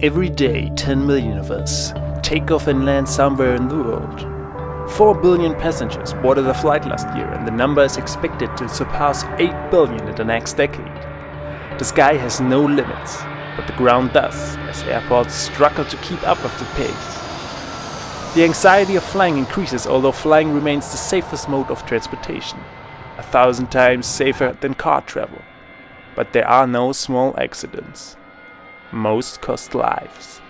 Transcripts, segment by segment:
Every day, 10 million of us take off and land somewhere in the world. 4 billion passengers boarded a flight last year, and the number is expected to surpass 8 billion in the next decade. The sky has no limits, but the ground does, as airports struggle to keep up with the pace. The anxiety of flying increases, although flying remains the safest mode of transportation, 1,000 times safer than car travel. But there are no small accidents. Most cost lives.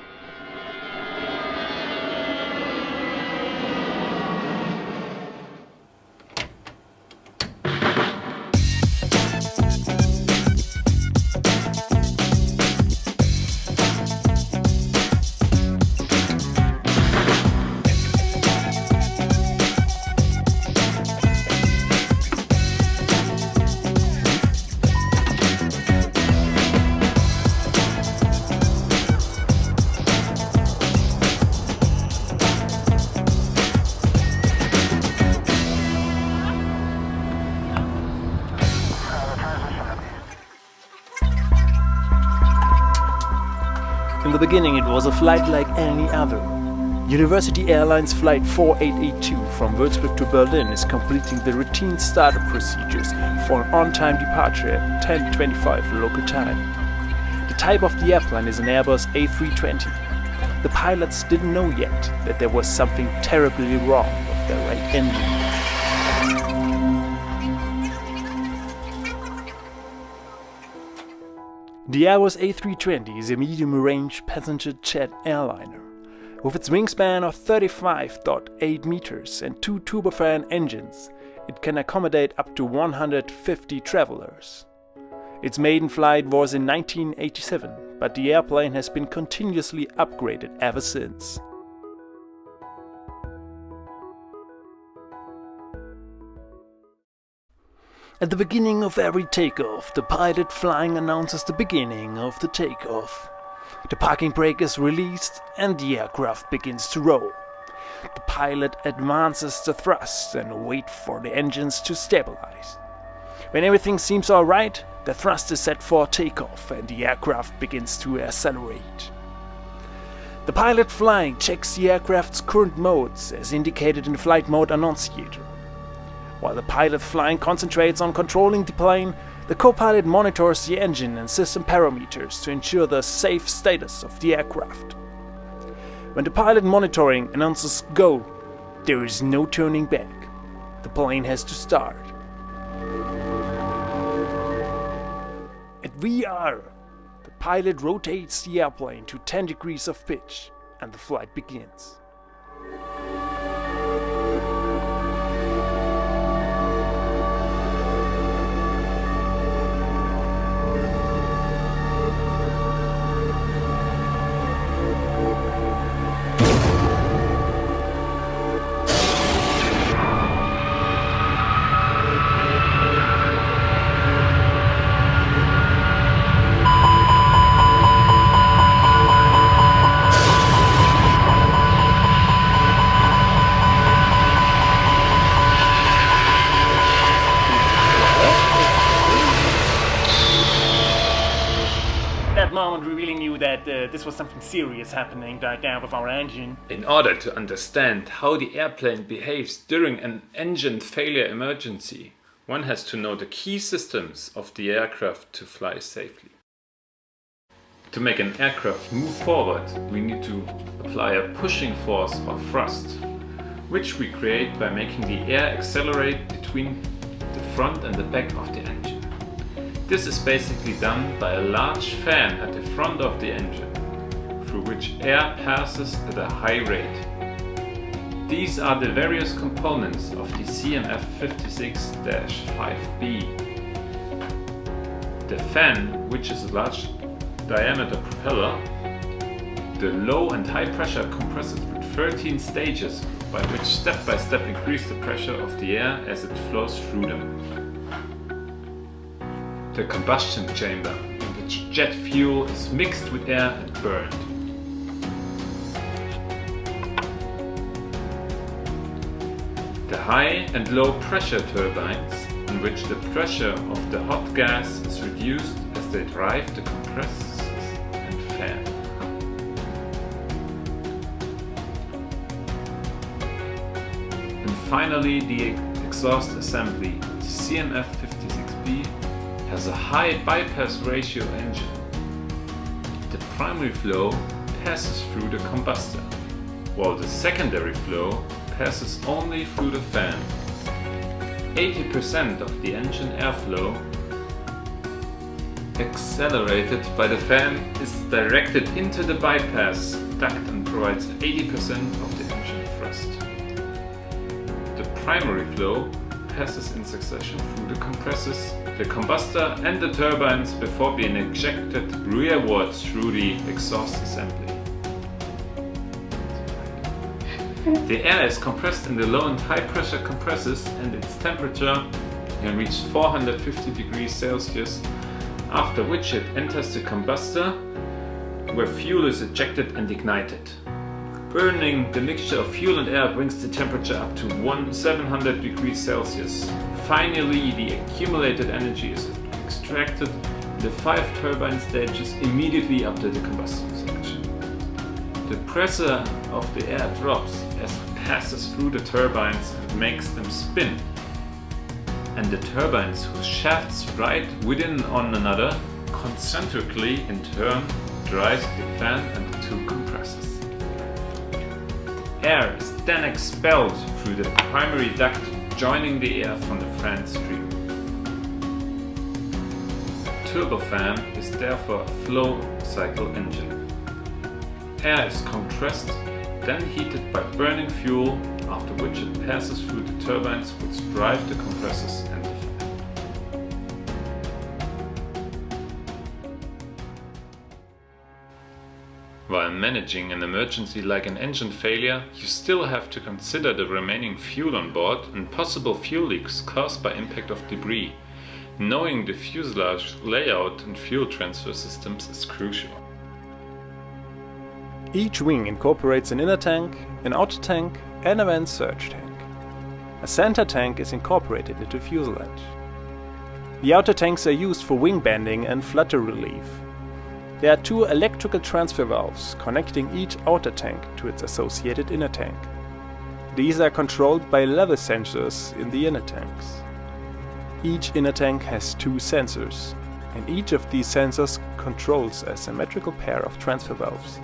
In the beginning, it was a flight like any other. University Airlines Flight 4882 from Würzburg to Berlin is completing the routine startup procedures for an on-time departure at 10:25 local time. The type of the airplane is an Airbus A320. The pilots didn't know yet that there was something terribly wrong with their right engine. The Airbus A320 is a medium-range passenger jet airliner. With its wingspan of 35.8 meters and 2 turbofan engines, it can accommodate up to 150 travelers. Its maiden flight was in 1987, but the airplane has been continuously upgraded ever since. At the beginning of every takeoff, the pilot flying announces the beginning of the takeoff. The parking brake is released and the aircraft begins to roll. The pilot advances the thrust and waits for the engines to stabilize. When everything seems alright, the thrust is set for takeoff and the aircraft begins to accelerate. The pilot flying checks the aircraft's current modes as indicated in the flight mode annunciator. While the pilot flying concentrates on controlling the plane, the co-pilot monitors the engine and system parameters to ensure the safe status of the aircraft. When the pilot monitoring announces go, there is no turning back. The plane has to start. At VR, the pilot rotates the airplane to 10 degrees of pitch and the flight begins. Moment we really knew that this was something serious happening right now with our engine. In order to understand how the airplane behaves during an engine failure emergency, one has to know the key systems of the aircraft to fly safely. To make an aircraft move forward, we need to apply a pushing force or thrust, which we create by making the air accelerate between the front and the back of the engine. This is basically done by a large fan at the front of the engine, through which air passes at a high rate. These are the various components of the CMF56-5B. The fan, which is a large diameter propeller, the low and high pressure compressors with 13 stages by which step by step increase the pressure of the air as it flows through them. The combustion chamber, in which jet fuel is mixed with air and burned. The high and low pressure turbines, in which the pressure of the hot gas is reduced as they drive the compressors and fan. finally, the exhaust assembly, the CMF56B, has a high bypass ratio engine. The primary flow passes through the combustor, while the secondary flow passes only through the fan. 80% of the engine airflow, accelerated by the fan, is directed into the bypass duct and provides 80% of the engine thrust. The primary flow passes in succession through the compressors, the combustor and the turbines before being ejected rearwards through the exhaust assembly. The air is compressed in the low and high pressure compressors, and its temperature can reach 450 degrees Celsius, after which it enters the combustor, where fuel is ejected and ignited. Burning the mixture of fuel and air brings the temperature up to 700 degrees Celsius. Finally, the accumulated energy is extracted in the 5 turbine stages immediately after the combustion section. The pressure of the air drops as it passes through the turbines and makes them spin. And the turbines, whose shafts ride within on another, concentrically in turn drives the fan and the 2 compressors. Air is then expelled through the primary duct, joining the air from the fan stream. A turbofan is therefore a flow cycle engine. Air is compressed, then heated by burning fuel, after which it passes through the turbines which drive the compressors and the fan. While managing an emergency like an engine failure, you still have to consider the remaining fuel on board and possible fuel leaks caused by impact of debris. Knowing the fuselage layout and fuel transfer systems is crucial. Each wing incorporates an inner tank, an outer tank and a vent surge tank. A center tank is incorporated into fuselage. The outer tanks are used for wing banding and flutter relief. There are 2 electrical transfer valves connecting each outer tank to its associated inner tank. These are controlled by level sensors in the inner tanks. Each inner tank has 2 sensors, and each of these sensors controls a symmetrical pair of transfer valves.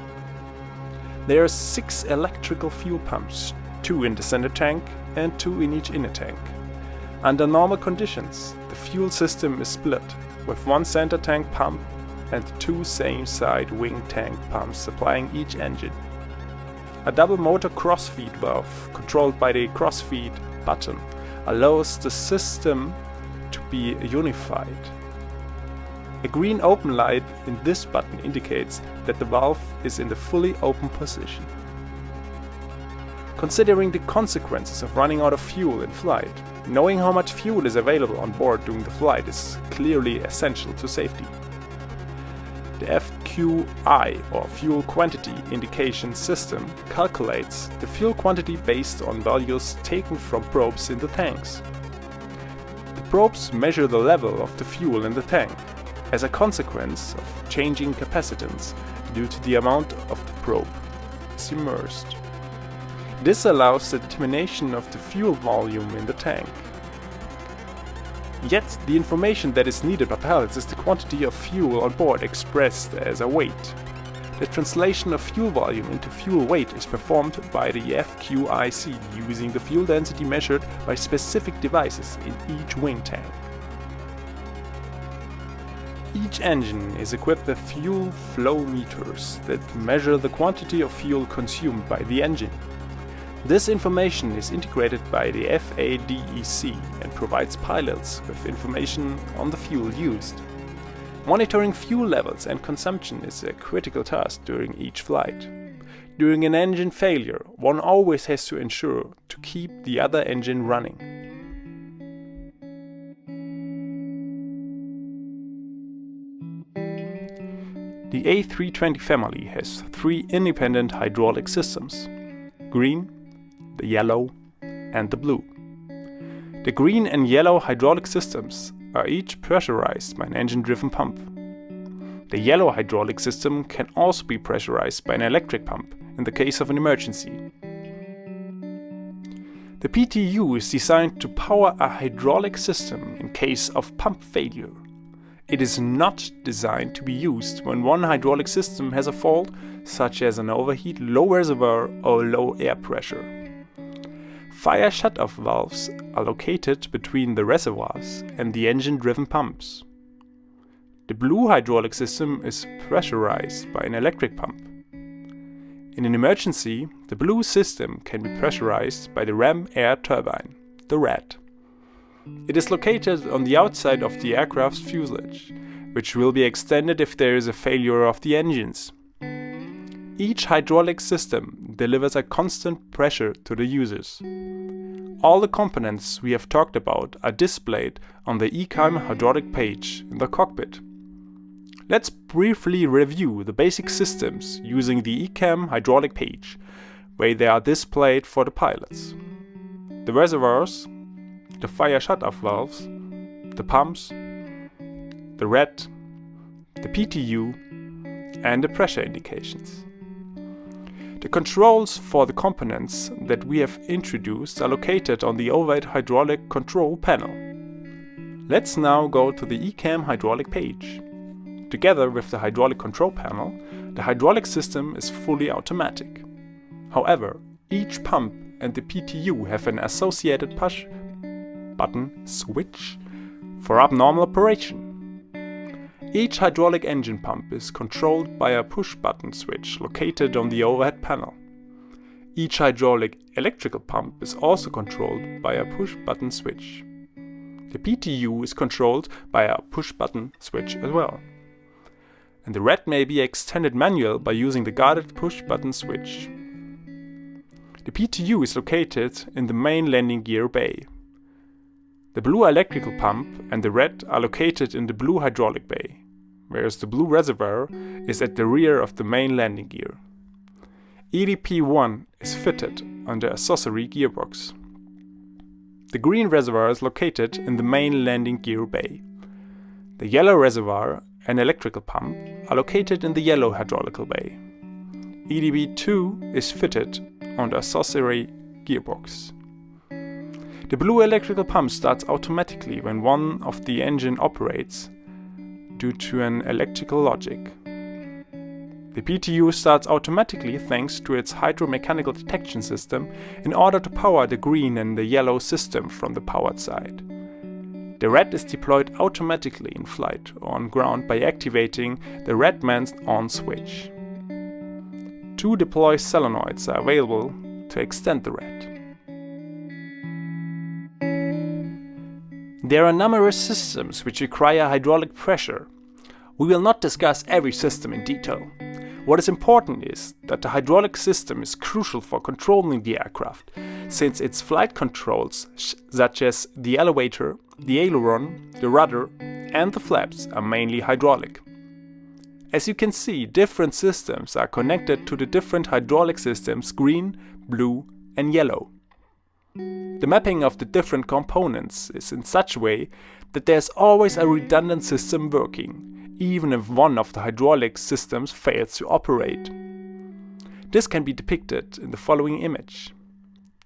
There are 6 electrical fuel pumps, 2 in the center tank and 2 in each inner tank. Under normal conditions, the fuel system is split, with 1 center tank pump and 2 same-side wing tank pumps supplying each engine. A double motor crossfeed valve, controlled by the crossfeed button, allows the system to be unified. A green open light in this button indicates that the valve is in the fully open position. Considering the consequences of running out of fuel in flight, knowing how much fuel is available on board during the flight is clearly essential to safety. The FQI, or Fuel Quantity Indication System, calculates the fuel quantity based on values taken from probes in the tanks. The probes measure the level of the fuel in the tank, as a consequence of changing capacitance due to the amount of the probe is immersed. This allows the determination of the fuel volume in the tank. Yet, the information that is needed by pilots is the quantity of fuel on board expressed as a weight. The translation of fuel volume into fuel weight is performed by the FQIC using the fuel density measured by specific devices in each wing tank. Each engine is equipped with fuel flow meters that measure the quantity of fuel consumed by the engine. This information is integrated by the FADEC and provides pilots with information on the fuel used. Monitoring fuel levels and consumption is a critical task during each flight. During an engine failure, one always has to ensure to keep the other engine running. The A320 family has 3 independent hydraulic systems: green, the yellow and the blue. The green and yellow hydraulic systems are each pressurized by an engine-driven pump. The yellow hydraulic system can also be pressurized by an electric pump in the case of an emergency. The PTU is designed to power a hydraulic system in case of pump failure. It is not designed to be used when one hydraulic system has a fault, such as an overheat, low reservoir or low air pressure. Fire shut-off valves are located between the reservoirs and the engine-driven pumps. The blue hydraulic system is pressurized by an electric pump. In an emergency, the blue system can be pressurized by the ram air turbine, the red. It is located on the outside of the aircraft's fuselage, which will be extended if there is a failure of the engines. Each hydraulic system delivers a constant pressure to the users. All the components we have talked about are displayed on the ECAM hydraulic page in the cockpit. Let's briefly review the basic systems using the ECAM hydraulic page, where they are displayed for the pilots. The reservoirs, the fire shut-off valves, the pumps, the red, the PTU, and the pressure indications. The controls for the components that we have introduced are located on the overhead hydraulic control panel. Let's now go to the ECAM hydraulic page. Together with the hydraulic control panel, the hydraulic system is fully automatic. However, each pump and the PTU have an associated push button switch for abnormal operation. Each hydraulic engine pump is controlled by a push button switch located on the overhead panel. Each hydraulic electrical pump is also controlled by a push button switch. The PTU is controlled by a push button switch as well. And the red may be extended manual by using the guarded push button switch. The PTU is located in the main landing gear bay. The blue electrical pump and the red are located in the blue hydraulic bay, whereas the blue reservoir is at the rear of the main landing gear. EDP-1 is fitted on the accessory gearbox. The green reservoir is located in the main landing gear bay. The yellow reservoir and electrical pump are located in the yellow hydraulical bay. EDP-2 is fitted on the accessory gearbox. The blue electrical pump starts automatically when one of the engine operates due to an electrical logic. The PTU starts automatically thanks to its hydromechanical detection system in order to power the green and the yellow system from the powered side. The red is deployed automatically in flight or on ground by activating the red man's on switch. 2 deploy solenoids are available to extend the red. There are numerous systems which require hydraulic pressure. We will not discuss every system in detail. What is important is that the hydraulic system is crucial for controlling the aircraft, since its flight controls such as the elevator, the aileron, the rudder and the flaps are mainly hydraulic. As you can see, different systems are connected to the different hydraulic systems green, blue and yellow. The mapping of the different components is in such a way that there's always a redundant system working, even if one of the hydraulic systems fails to operate. This can be depicted in the following image.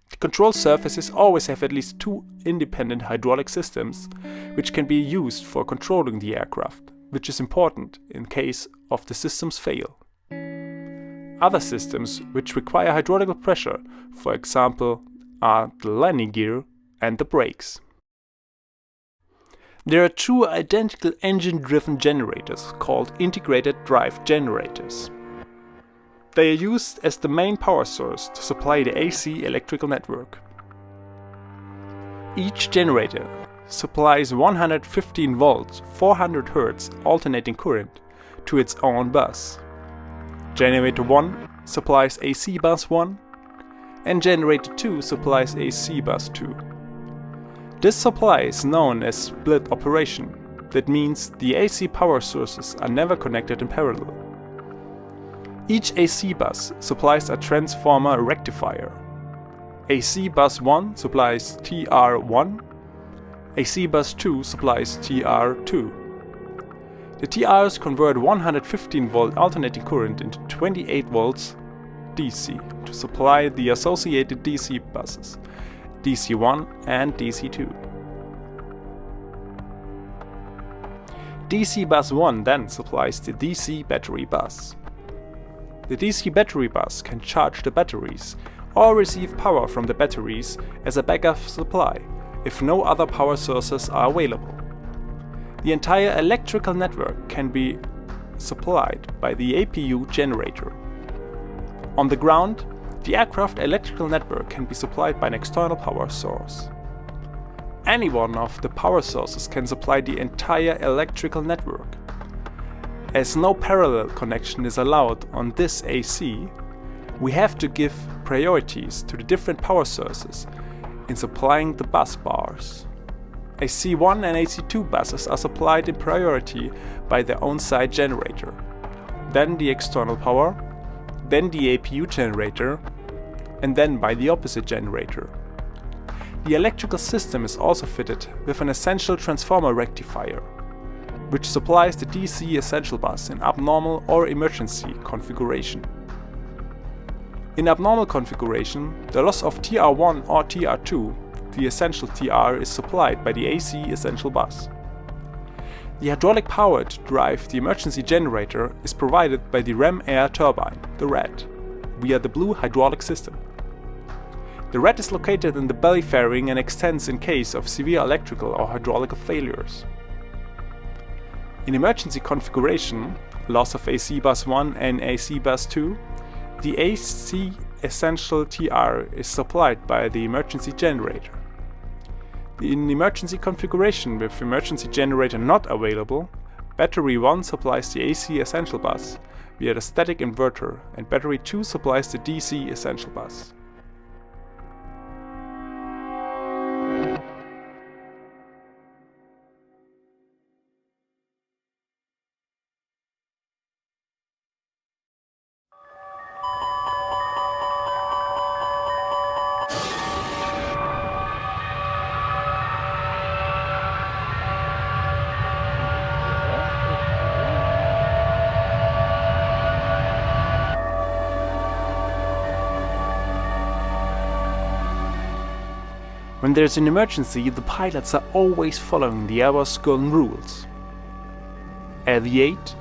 The control surfaces always have at least 2 independent hydraulic systems, which can be used for controlling the aircraft, which is important in case of the systems fail. Other systems which require hydraulic pressure, for example, are the landing gear and the brakes. There are 2 identical engine-driven generators called integrated drive generators. They are used as the main power source to supply the AC electrical network. Each generator supplies 115 volts 400 Hz alternating current to its own bus. Generator 1 supplies AC bus 1 and generator 2 supplies AC bus 2. This supply is known as split operation. That means the AC power sources are never connected in parallel. Each AC bus supplies a transformer rectifier. AC bus 1 supplies TR1, AC bus 2 supplies TR2. The TRs convert 115 volt alternating current into 28 volts DC to supply the associated DC buses. DC1 and DC2. DC bus 1 then supplies the DC battery bus. The DC battery bus can charge the batteries or receive power from the batteries as a backup supply if no other power sources are available. The entire electrical network can be supplied by the APU generator. On the ground, the aircraft electrical network can be supplied by an external power source. Any one of the power sources can supply the entire electrical network. As no parallel connection is allowed on this AC, we have to give priorities to the different power sources in supplying the bus bars. AC1 and AC2 buses are supplied in priority by their own side generator, then the external power, then the APU generator, and then by the opposite generator. The electrical system is also fitted with an essential transformer rectifier, which supplies the DC essential bus in abnormal or emergency configuration. In abnormal configuration, the loss of TR1 or TR2, the essential TR, is supplied by the AC essential bus. The hydraulic power to drive the emergency generator is provided by the ram air turbine, the RAT, via the blue hydraulic system. The RAT is located in the belly fairing and extends in case of severe electrical or hydraulic failures. In emergency configuration, loss of AC bus 1 and AC bus 2, the AC essential TR is supplied by the emergency generator. In emergency configuration with emergency generator not available, battery 1 supplies the AC essential bus via the static inverter and battery 2 supplies the DC essential bus. When there's an emergency, the pilots are always following the Airbus golden rules. Aviate,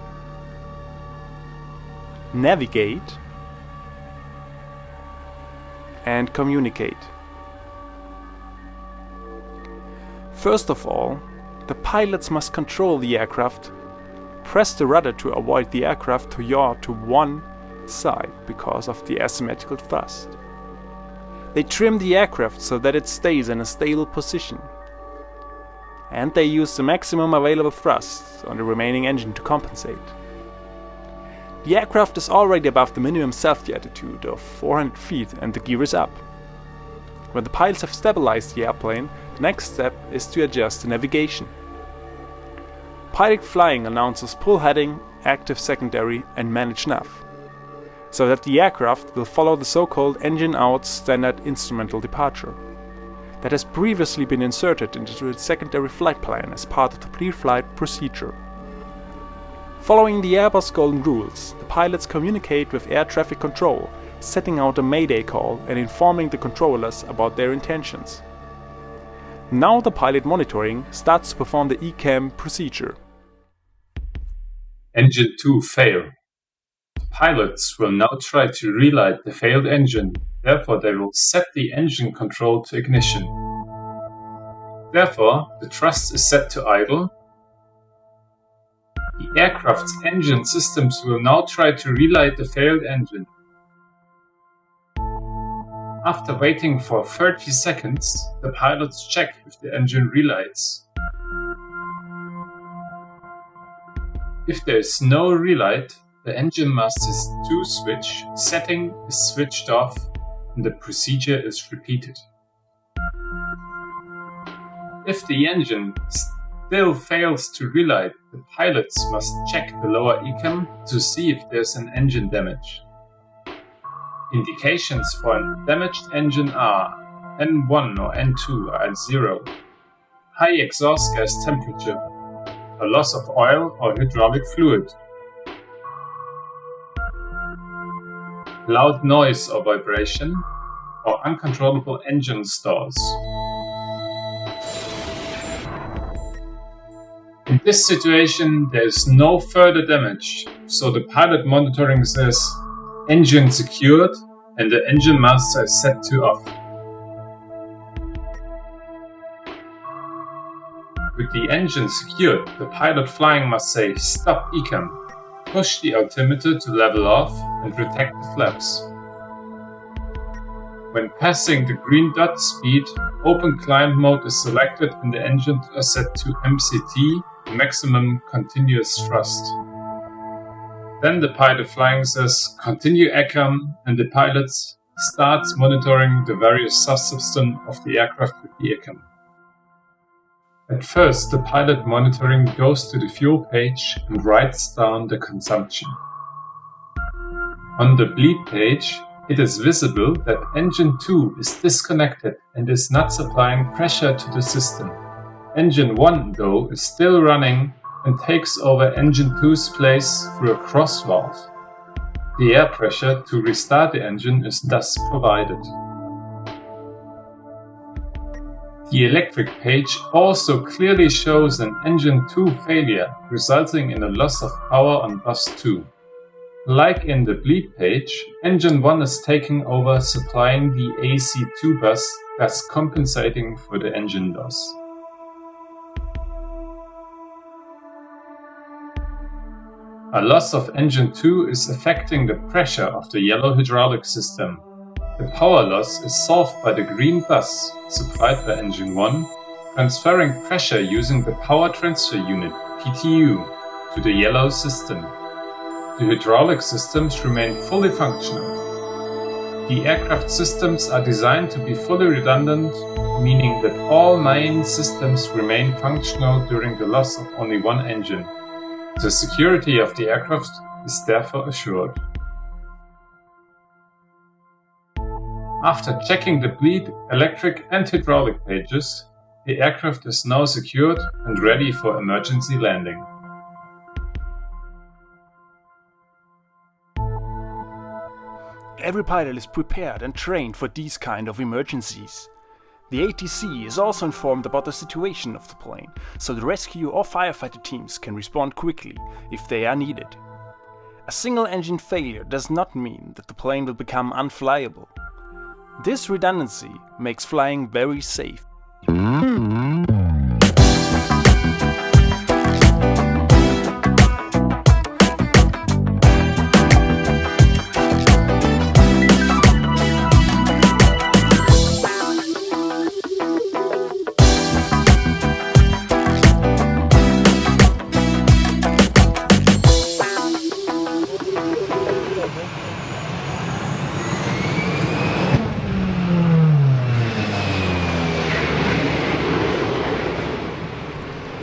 navigate, and communicate. First of all, the pilots must control the aircraft, press the rudder to avoid the aircraft to yaw to one side because of the asymmetrical thrust. They trim the aircraft so that it stays in a stable position. And they use the maximum available thrust on the remaining engine to compensate. The aircraft is already above the minimum safety altitude of 400 feet and the gear is up. When the pilots have stabilized the airplane, the next step is to adjust the navigation. Pilot flying announces pull heading, active secondary and manage nav, so that the aircraft will follow the so-called engine out standard instrumental departure that has previously been inserted into the secondary flight plan as part of the pre-flight procedure. Following the Airbus golden rules, the pilots communicate with air traffic control, setting out a mayday call and informing the controllers about their intentions. Now the pilot monitoring starts to perform the ECAM procedure. Engine 2 fail. Pilots will now try to relight the failed engine, therefore they will set the engine control to ignition. Therefore, the thrust is set to idle. The aircraft's engine systems will now try to relight the failed engine. After waiting for 30 seconds, the pilots check if the engine relights. If there is no relight, the engine master's 2 switch setting is switched off and the procedure is repeated. If the engine still fails to relight, the pilots must check the lower ECAM to see if there's an engine damage. Indications for a damaged engine are N1 or N2 are at 0, high exhaust gas temperature, a loss of oil or hydraulic fluid, loud noise or vibration, or uncontrollable engine stalls. In this situation, there is no further damage, so the pilot monitoring says engine secured and the engine master is set to off. With the engine secured, the pilot flying must say stop ECAM, push the altimeter to level off and protect the flaps. When passing the green dot speed, open climb mode is selected and the engines are set to MCT, maximum continuous thrust. Then the pilot flying says continue ECAM and the pilot starts monitoring the various subsystems of the aircraft with the ECAM. At first, the pilot monitoring goes to the fuel page and writes down the consumption. On the bleed page, it is visible that engine 2 is disconnected and is not supplying pressure to the system. Engine 1, though, is still running and takes over engine 2's place through a cross valve. The air pressure to restart the engine is thus provided. The electric page also clearly shows an engine 2 failure, resulting in a loss of power on bus 2. Like in the bleed page, engine 1 is taking over supplying the AC2 bus, thus compensating for the engine loss. A loss of engine 2 is affecting the pressure of the yellow hydraulic system. The power loss is solved by the green bus, supplied by engine 1, transferring pressure using the power transfer unit, PTU, to the yellow system. The hydraulic systems remain fully functional. The aircraft systems are designed to be fully redundant, meaning that all 9 systems remain functional during the loss of only one engine. The security of the aircraft is therefore assured. After checking the bleed, electric and hydraulic pages, the aircraft is now secured and ready for emergency landing. Every pilot is prepared and trained for these kind of emergencies. The ATC is also informed about the situation of the plane, so the rescue or firefighter teams can respond quickly if they are needed. A single engine failure does not mean that the plane will become unflyable. This redundancy makes flying very safe.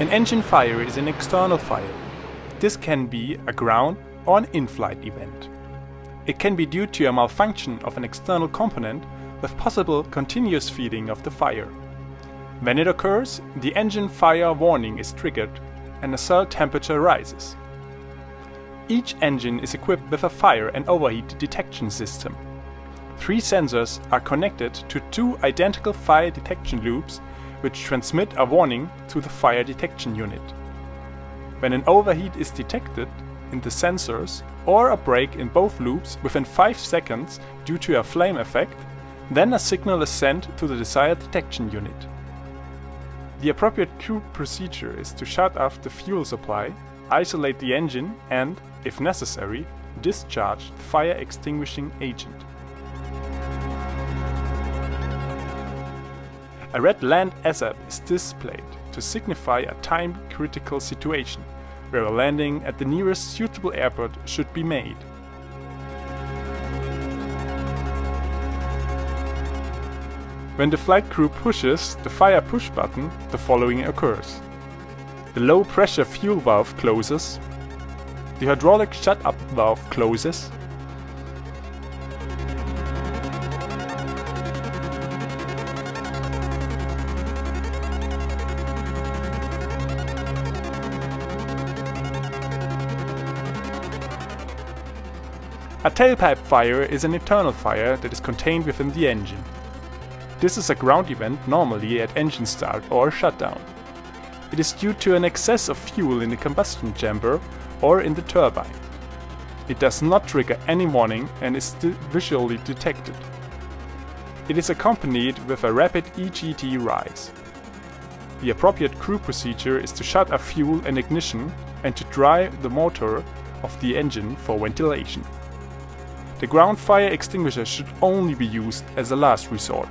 An engine fire is an external fire. This can be a ground or an in-flight event. It can be due to a malfunction of an external component with possible continuous feeding of the fire. When it occurs, the engine fire warning is triggered and the cell temperature rises. Each engine is equipped with a fire and overheat detection system. 3 sensors are connected to 2 identical fire detection loops which transmit a warning to the fire detection unit. When an overheat is detected in the sensors or a break in both loops within 5 seconds due to a flame effect, then a signal is sent to the desired detection unit. The appropriate crew procedure is to shut off the fuel supply, isolate the engine and, if necessary, discharge the fire extinguishing agent. A red land ASAP is displayed to signify a time-critical situation, where a landing at the nearest suitable airport should be made. When the flight crew pushes the fire push button, the following occurs. The low pressure fuel valve closes, the hydraulic shut-up valve closes, A tailpipe fire is an internal fire that is contained within the engine. This is a ground event normally at engine start or shutdown. It is due to an excess of fuel in the combustion chamber or in the turbine. It does not trigger any warning and is visually detected. It is accompanied with a rapid EGT rise. The appropriate crew procedure is to shut off fuel and ignition and to dry the motor of the engine for ventilation. The ground fire extinguisher should only be used as a last resort.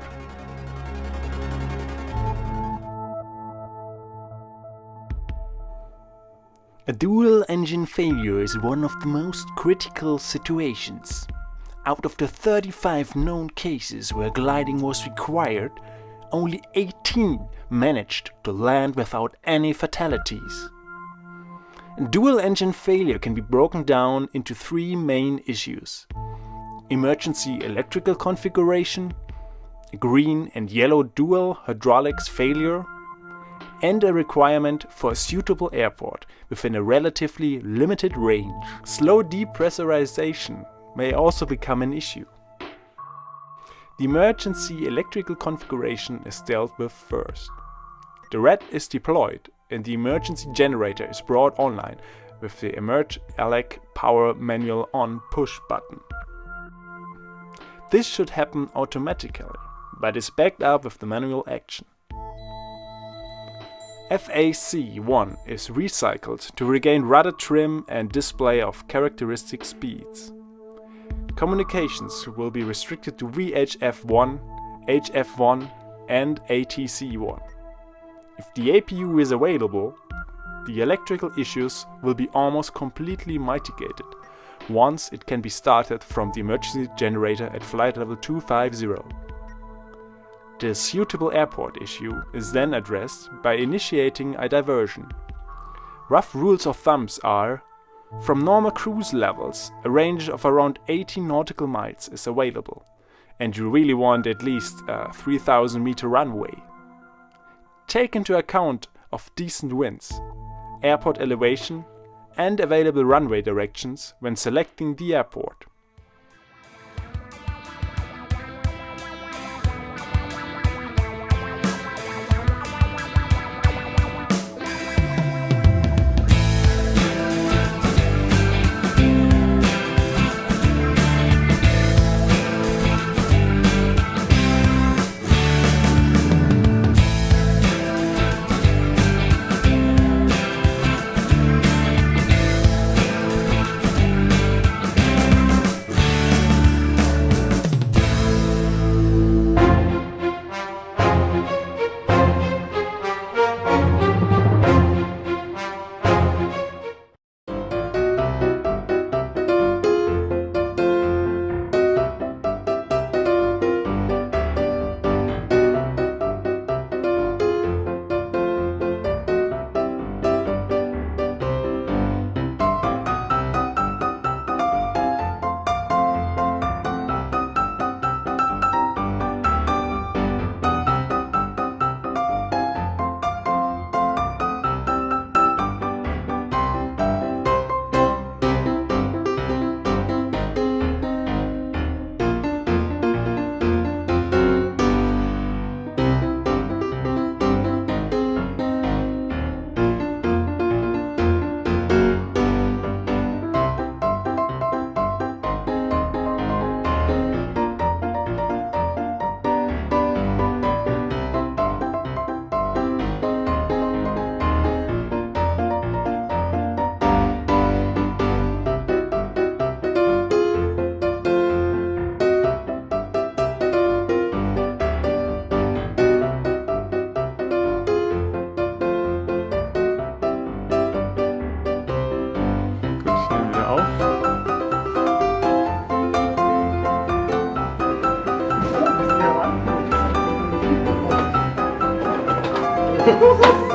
A dual engine failure is one of the most critical situations. Out of the 35 known cases where gliding was required, only 18 managed to land without any fatalities. Dual engine failure can be broken down into three main issues: emergency electrical configuration, green and yellow dual hydraulics failure, and a requirement for a suitable airport within a relatively limited range. Slow depressurization may also become an issue. The emergency electrical configuration is dealt with first. The RED is deployed and the emergency generator is brought online with the Emerge ELEC Power Manual On push button. This should happen automatically, but is backed up with the manual action. FAC-1 is recycled to regain rudder trim and display of characteristic speeds. Communications will be restricted to VHF-1, HF-1 and ATC-1. If the APU is available, the electrical issues will be almost completely mitigated once it can be started from the emergency generator at flight level 250. The suitable airport issue is then addressed by initiating a diversion. Rough rules of thumbs are: from normal cruise levels, a range of around 80 nautical miles is available, and you really want at least a 3000 meter runway. Take into account of decent winds, airport elevation, and available runway directions when selecting the airport. auf.